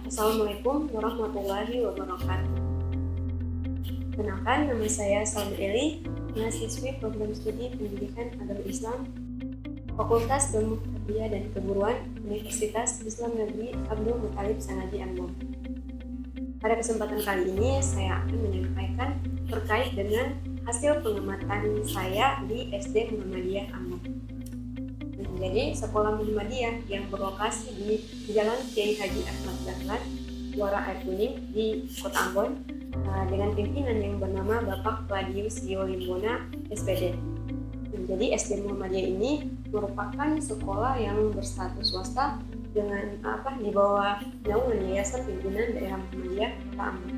Assalamualaikum warahmatullahi wabarakatuh. Kenalkan, nama saya Salma Eli, mahasiswi program studi Pendidikan Agama Islam, Fakultas Ilmu Tarbiyah dan Keguruan, Universitas Islam Negeri Abdul Muthalib Sanadi Ambon. Pada kesempatan kali ini, saya akan menyampaikan terkait dengan hasil pengamatan saya di SD Muhammadiyah Ambon. Jadi, sekolah Muhammadiyah yang berlokasi di Jalan Kiai Haji Ahmad Dahlan, Muara Air Kuning di Kota Ambon, dengan pimpinan yang bernama Bapak Claudius Limbona, SPD. Jadi SD Muhammadiyah ini merupakan sekolah yang berstatus swasta dengan di bawah naungan Yayasan Pimpinan Daerah Muhammadiyah Kota Ambon.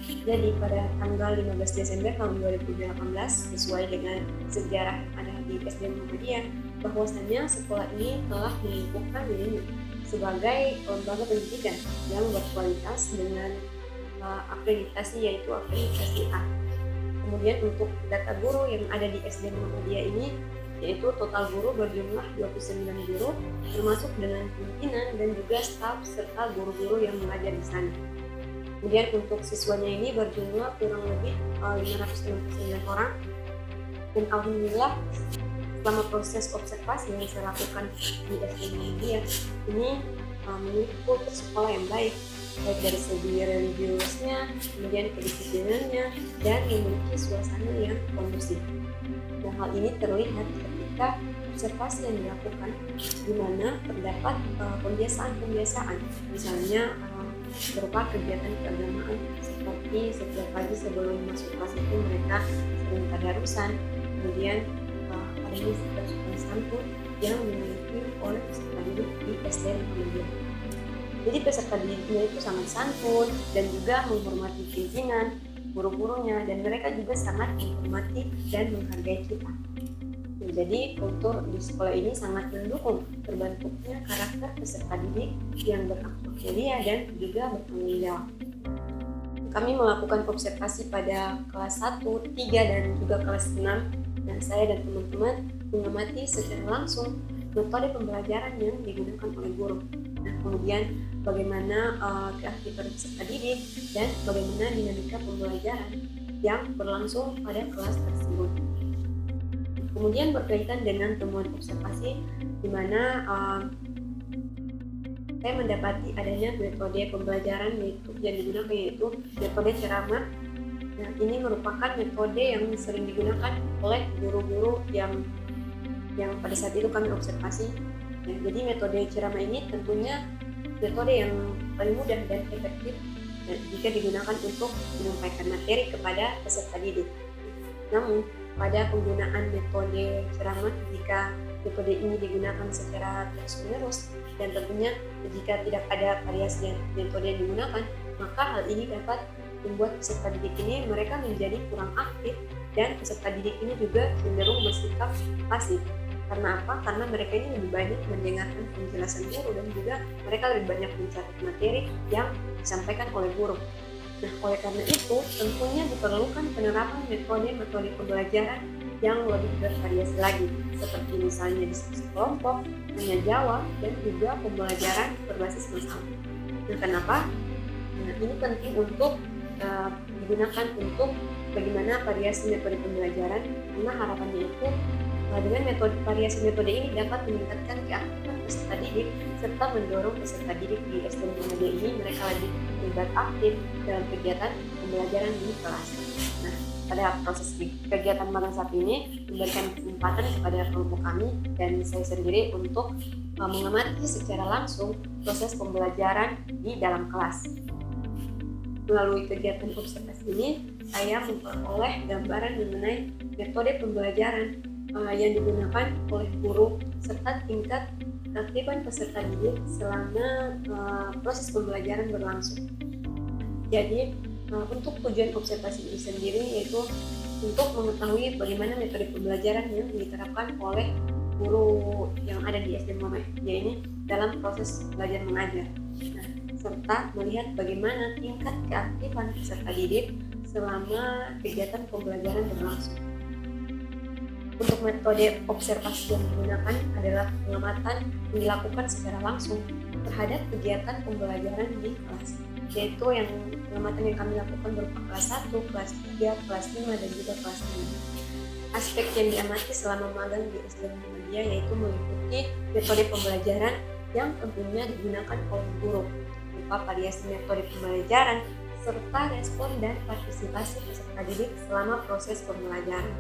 Jadi pada tanggal 15 Desember tahun 2018, sesuai dengan sejarah yang ada di SD Muhammadiyah, bahwasanya sekolah ini telah mengukuhkan dirinya sebagai lembaga pendidikan yang berkualitas dengan akreditasi, yaitu akreditasi A. Kemudian untuk data guru yang ada di SD Muhammadiyah ini, yaitu total guru berjumlah 29 guru, termasuk dengan pimpinan dan juga staf serta guru-guru yang mengajar di sana. Kemudian untuk siswanya ini berjumlah kurang lebih 569 orang, dan alhamdulillah selama proses observasi yang saya lakukan di SD Muhammadiyah ini memiliki kultur sekolah yang baik dari segi religiusnya, kemudian kedisiplinannya, dan memiliki suasana yang kondusif. Dan hal ini terlihat ketika observasi yang dilakukan, di mana terdapat pembiasaan-pembiasaan, misalnya berupa kegiatan keagamaan seperti setiap pagi sebelum masuk kelas itu mereka sering tadarusan, kemudian adanya sikap sopan santun yang dimiliki oleh peserta didik di SD Muhammadiyah. Jadi peserta didiknya itu sangat santun dan juga menghormati pimpinan, guru-gurunya, dan mereka juga sangat menghormati dan menghargai kita. Jadi kultur di sekolah ini sangat mendukung terbentuknya karakter peserta didik yang berakhlak mulia dan juga bertanggung jawab. Kami melakukan observasi pada kelas 1, 3, dan juga kelas 6, dan saya dan teman-teman mengamati secara langsung metode pembelajaran yang digunakan oleh guru. Nah, kemudian bagaimana keaktifan peserta didik dan bagaimana dinamika pembelajaran yang berlangsung pada kelas tersebut. Kemudian berkaitan dengan temuan observasi, di mana saya mendapati adanya metode pembelajaran yang digunakan, yaitu metode ceramah. Nah, ini merupakan metode yang sering digunakan oleh guru-guru yang pada saat itu kami observasi. Nah, jadi metode ceramah ini tentunya metode yang paling mudah dan efektif jika digunakan untuk menyampaikan materi kepada peserta didik. Namun, pada penggunaan metode ceramah, jika metode ini digunakan secara terus-menerus dan tentunya jika tidak ada variasi metode yang digunakan, maka hal ini dapat membuat peserta didik ini mereka menjadi kurang aktif dan peserta didik ini juga cenderung bersikap pasif. Karena apa? Karena mereka ini lebih banyak mendengarkan penjelasan guru dan juga mereka lebih banyak mencatat materi yang disampaikan oleh guru. Nah, oleh karena itu tentunya diperlukan penerapan metode-metode pembelajaran yang lebih bervariasi lagi, seperti misalnya diskusi kelompok, tanya jawab, dan juga pembelajaran berbasis masalah. Nah, kenapa? Nah, ini penting untuk digunakan untuk bagaimana variasi metode pembelajaran, karena harapannya itu dengan variasi metode ini dapat meningkatkan keaktifan peserta didik serta mendorong peserta didik di SD Muhammadiyah ini mereka lebih terlibat aktif dalam kegiatan pembelajaran di kelas. Nah, pada proses kegiatan magang saat ini memberikan kesempatan kepada kelompok kami dan saya sendiri untuk mengamati secara langsung proses pembelajaran di dalam kelas. Melalui kegiatan observasi ini, saya memperoleh gambaran mengenai metode pembelajaran yang digunakan oleh guru serta tingkat keaktifan peserta didik selama proses pembelajaran berlangsung. Jadi untuk tujuan observasi ini sendiri yaitu untuk mengetahui bagaimana metode pembelajaran yang diterapkan oleh guru yang ada di SD Muhammadiyah ini dalam proses belajar mengajar. Nah, serta melihat bagaimana tingkat keaktifan peserta didik selama kegiatan pembelajaran berlangsung. Untuk metode observasi yang digunakan adalah pengamatan yang dilakukan secara langsung terhadap kegiatan pembelajaran di kelas, yaitu yang pengamatan yang kami lakukan berupa kelas 1, kelas 3, kelas 5, dan juga kelas 6. Aspek yang diamati selama magang di SD Muhammadiyah yaitu mengikuti metode pembelajaran yang tentunya digunakan oleh guru, berupa variasi metode pembelajaran, serta respon dan partisipasi peserta didik selama proses pembelajaran.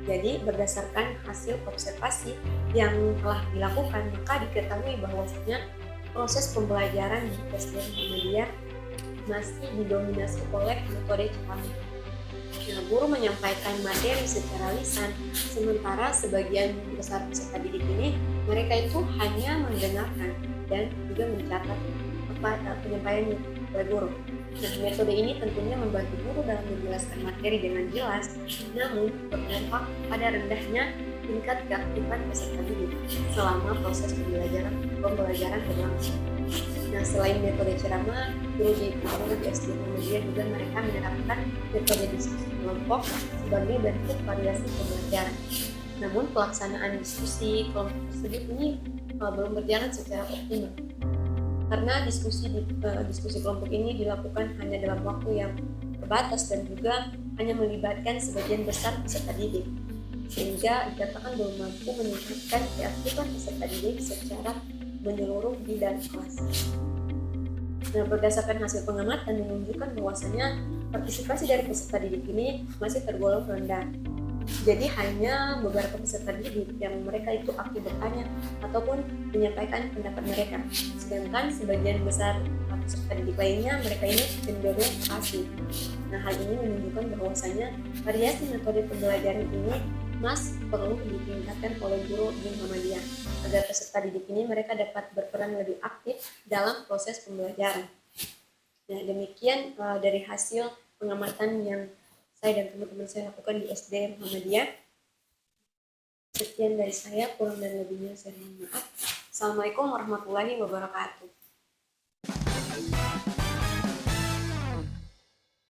Jadi, berdasarkan hasil observasi yang telah dilakukan, maka diketahui bahwasanya proses pembelajaran di SD Muhammadiyah masih didominasi oleh metode ceramah. Nah, guru menyampaikan materi secara lisan, sementara sebagian besar peserta didik ini mereka itu hanya mendengarkan dan juga mencatat penyampaiannya oleh guru. Nah, metode ini tentunya membantu guru dalam menjelaskan materi dengan jelas, namun berdampak pada rendahnya tingkat keaktifan peserta didik selama proses pembelajaran berlangsung. Nah, selain metode ceramah, guru di SD Muhammadiyah juga mereka menerapkan metode diskusi kelompok sebagai bentuk variasi pembelajaran. Namun pelaksanaan diskusi kelompok tersebut ini belum berjalan secara optimal, karena diskusi kelompok ini dilakukan hanya dalam waktu yang terbatas dan juga hanya melibatkan sebagian besar peserta didik, sehingga dikatakan belum mampu meningkatkan keaktifan peserta didik secara menyeluruh di dalam kelas. Nah, berdasarkan hasil pengamatan menunjukkan bahwasanya partisipasi dari peserta didik ini masih tergolong rendah. Jadi hanya beberapa peserta didik yang mereka itu aktif bertanya ataupun menyampaikan pendapat mereka, sedangkan sebagian besar peserta didik lainnya mereka ini cenderung pasif. Nah, hal ini menunjukkan bahwasanya variasi metode pembelajaran ini perlu ditingkatkan oleh guru di Muhammadiyah agar peserta didik ini mereka dapat berperan lebih aktif dalam proses pembelajaran. Nah, demikian dari hasil pengamatan yang saya dan teman-teman saya lakukan di SD Muhammadiyah. Sekian dari saya, kurang dan lebihnya saya mohon maaf. Assalamualaikum warahmatullahi wabarakatuh.